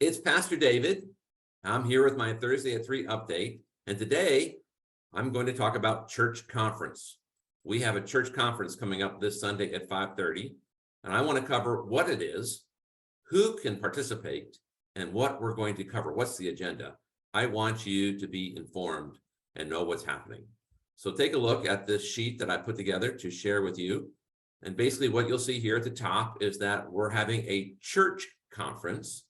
It's Pastor David. I'm here with my Thursday at 3 update, and today I'm going to talk about church conference. We have a church conference coming up this Sunday at 5:30, and I want to cover what it is, who can participate, and what we're going to cover. What's the agenda? I want you to be informed and know what's happening. So take a look at this sheet that I put together to share with you. And basically what you'll see here at the top is that we're having a church conference.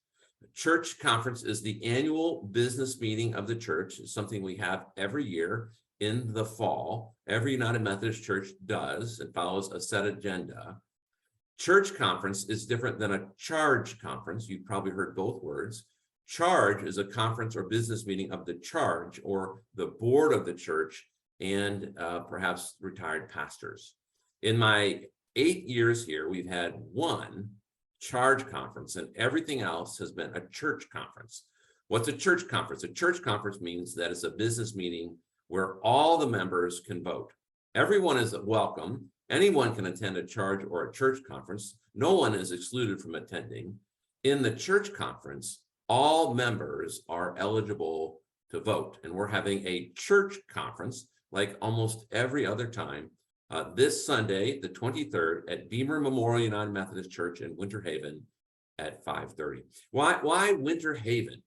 Church conference is the annual business meeting of the church. It's something we have every year in the fall. Every United Methodist Church does. It follows a set agenda. Church conference is different than a charge conference. You've probably heard both words. Charge is a conference or business meeting of the charge or the board of the church and perhaps retired pastors. In my 8 years here, we've had one charge conference, and everything else has been a church conference. What's a church conference? A church conference means that it's a business meeting where all the members can vote. Everyone is welcome. Anyone can attend a charge or a church conference. No one is excluded from attending. In the church conference, all members are eligible to vote, and we're having a church conference like almost every other time this Sunday, the 23rd, at Beamer Memorial United Methodist Church in Winter Haven at 5:30. Why Winter Haven?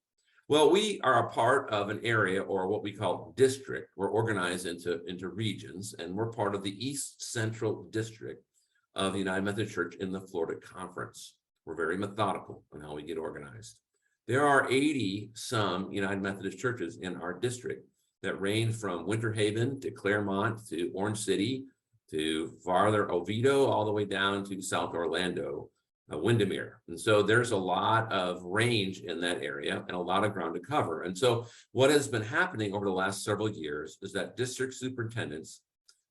Well, we are a part of an area, or what we call district. We're organized into regions, and we're part of the East Central District of the United Methodist Church in the Florida Conference. We're very methodical on how we get organized. There are 80 some United Methodist churches in our district that range from Winter Haven to Claremont to Orange City to farther Oviedo, all the way down to South Orlando, Windermere. And so there's a lot of range in that area and a lot of ground to cover. And so what has been happening over the last several years is that district superintendents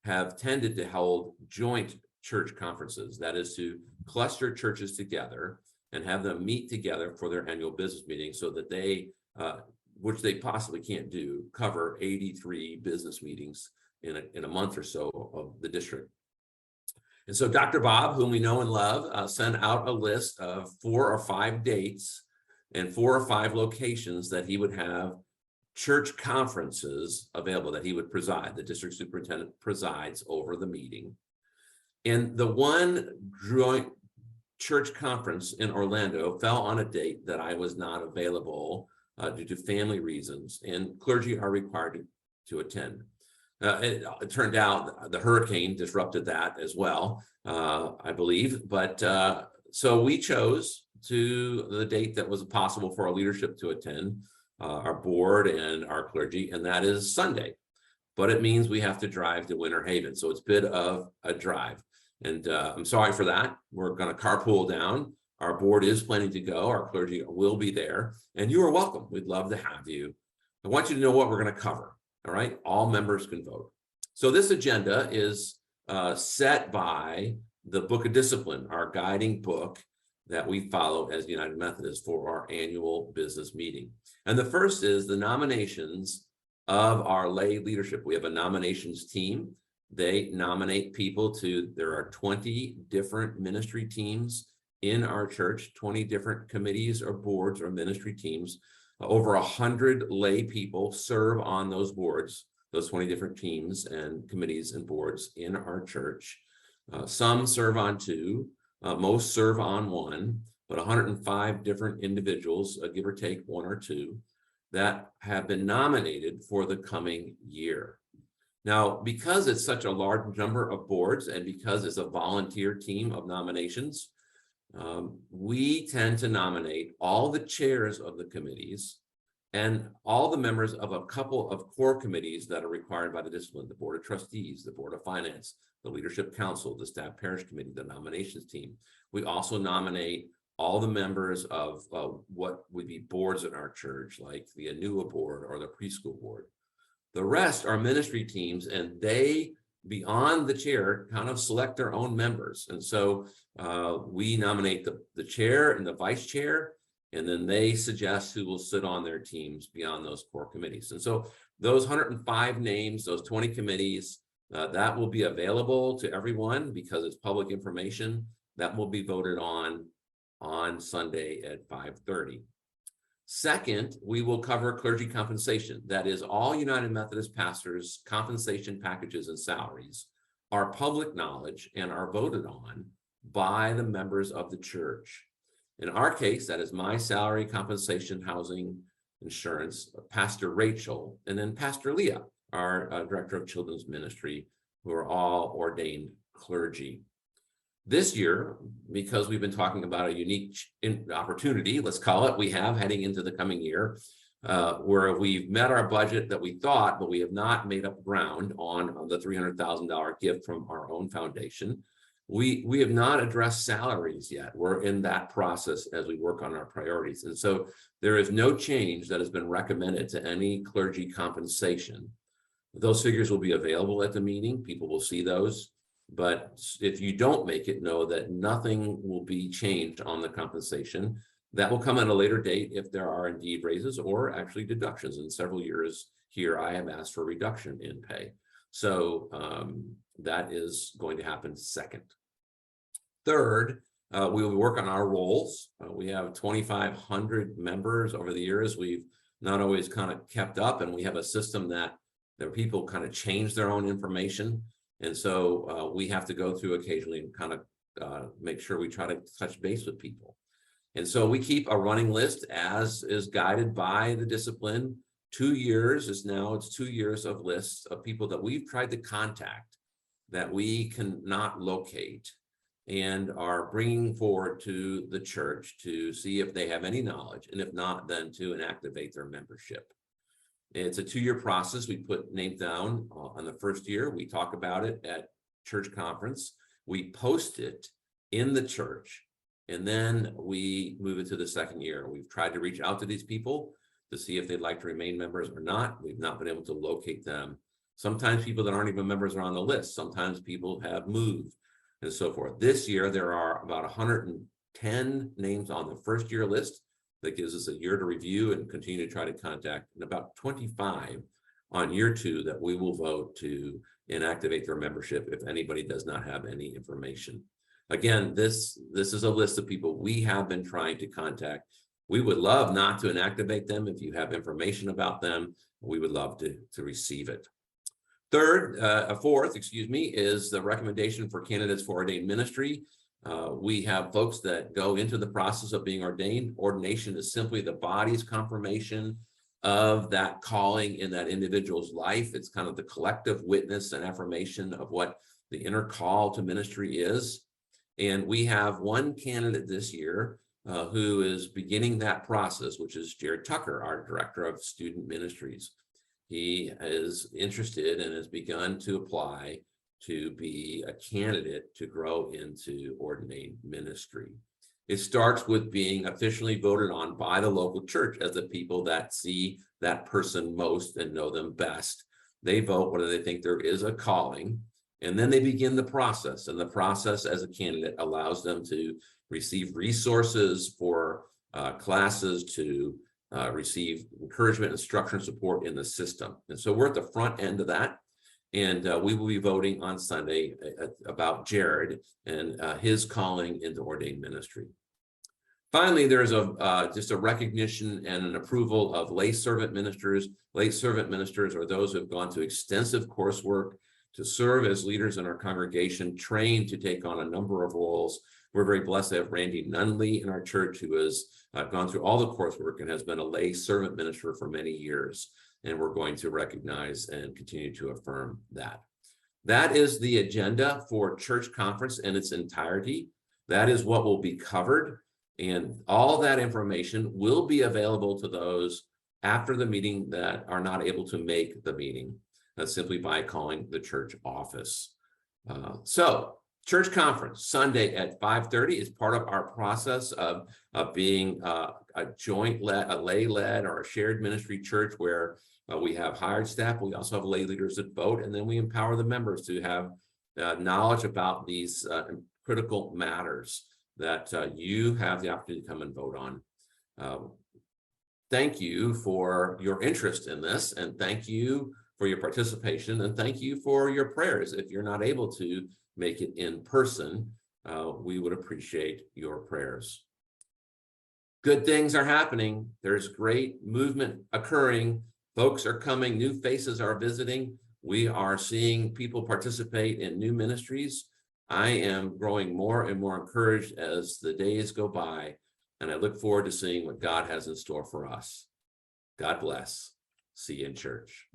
have tended to hold joint church conferences. That is to cluster churches together and have them meet together for their annual business meeting so that they, which they possibly can't do, cover 83 business meetings in a month or so of the district. And so Dr. Bob, whom we know and love, sent out a list of 4 or 5 dates and 4 or 5 locations that he would have church conferences available, that he would preside. The district superintendent presides over the meeting. And the one joint church conference in Orlando fell on a date that I was not available due to family reasons, and clergy are required to attend. It turned out the hurricane disrupted that as well, I believe. But so we chose the date that was possible for our leadership to attend, our board and our clergy, and that is Sunday. But it means we have to drive to Winter Haven. So it's a bit of a drive. And I'm sorry for that. We're going to carpool down. Our board is planning to go. Our clergy will be there. And you are welcome. We'd love to have you. I want you to know what we're going to cover. All right, all members can vote. So this agenda is set by the Book of Discipline, our guiding book that we follow as United Methodist for our annual business meeting. And the first is the nominations of our lay leadership. We have a nominations team. They nominate people there are 20 different ministry teams in our church, 20 different committees or boards or ministry teams. Over 100 lay people serve on those boards, those 20 different teams and committees and boards in our church. Some serve on 2, most serve on 1, but 105 different individuals, give or take 1 or 2, that have been nominated for the coming year. Now, because it's such a large number of boards and because it's a volunteer team of nominations, we tend to nominate all the chairs of the committees and all the members of a couple of core committees that are required by the discipline: the Board of Trustees, the Board of Finance, the Leadership Council, the Staff Parish Committee, the nominations team. We also nominate all the members of what would be boards in our church, like the Anua board or the preschool board. The rest are ministry teams, and they, beyond the chair, kind of select their own members. And so we nominate the chair and the vice chair, and then they suggest who will sit on their teams beyond those core committees. And so those 105 names, those 20 committees, that will be available to everyone because it's public information. That will be voted on Sunday at 5:30. Second, we will cover clergy compensation. That is, all United Methodist pastors' compensation packages and salaries are public knowledge and are voted on by the members of the church. In our case, that is my salary, compensation, housing, insurance, Pastor Rachel, and then Pastor Leah, our director of children's ministry, who are all ordained clergy. This year, because we've been talking about a unique opportunity, let's call it, we have heading into the coming year, where we've met our budget that we thought, but we have not made up ground on the $300,000 gift from our own foundation. We have not addressed salaries yet. We're in that process as we work on our priorities. And so there is no change that has been recommended to any clergy compensation. Those figures will be available at the meeting. People will see those. But if you don't make it, know that nothing will be changed on the compensation. That will come at a later date if there are indeed raises or actually deductions. In several years here, I have asked for a reduction in pay. So that is going to happen second. Third, we will work on our roles. We have 2,500 members over the years. We've not always kind of kept up, and we have a system that people kind of change their own information. And so we have to go through occasionally and kind of make sure we try to touch base with people. And so we keep a running list as is guided by the discipline. 2 years is now, it's 2 years of lists of people that we've tried to contact that we cannot locate and are bringing forward to the church to see if they have any knowledge. And if not, then to inactivate their membership. It's a 2-year process. We put names down on the first year. We talk about it at church conference. We post it in the church, and then we move it to the second year. We've tried to reach out to these people to see if they'd like to remain members or not. We've not been able to locate them. Sometimes people that aren't even members are on the list. Sometimes people have moved and so forth. This year, there are about 110 names on the first year list. That gives us a year to review and continue to try to contact, and about 25 on year 2 that we will vote to inactivate their membership if anybody does not have any information. Again, this is a list of people we have been trying to contact. We would love not to inactivate them. If you have information about them, we would love to receive it. Fourth, is the recommendation for candidates for ordained ministry. We have folks that go into the process of being ordained. Ordination is simply the body's confirmation of that calling in that individual's life. It's kind of the collective witness and affirmation of what the inner call to ministry is. And we have one candidate this year who is beginning that process, which is Jared Tucker, our director of student ministries. He is interested and has begun to apply to be a candidate to grow into ordained ministry. It starts with being officially voted on by the local church as the people that see that person most and know them best. They vote whether they think there is a calling, and then they begin the process. And the process as a candidate allows them to receive resources for classes, to receive encouragement, instruction, support in the system. And so we're at the front end of that. And we will be voting on Sunday about Jared and his calling into ordained ministry. Finally, there's just a recognition and an approval of lay servant ministers. Lay servant ministers are those who have gone to extensive coursework to serve as leaders in our congregation, trained to take on a number of roles. We're very blessed to have Randy Nunley in our church, who has gone through all the coursework and has been a lay servant minister for many years. And we're going to recognize and continue to affirm that. That is the agenda for church conference in its entirety. That is what will be covered. And all that information will be available to those after the meeting that are not able to make the meeting. That's simply by calling the church office. So church conference Sunday at 5:30 is part of our process of being a lay-led or a shared ministry church where we have hired staff. We also have lay leaders that vote, and then we empower the members to have knowledge about these critical matters that you have the opportunity to come and vote on. Thank you for your interest in this, and thank you for your participation, and thank you for your prayers. If you're not able to make it in person, we would appreciate your prayers. good things are happening. There's great movement occurring. Folks are coming, new faces are visiting. We are seeing people participate in new ministries. I am growing more and more encouraged as the days go by, and I look forward to seeing what God has in store for us. God bless. See you in church.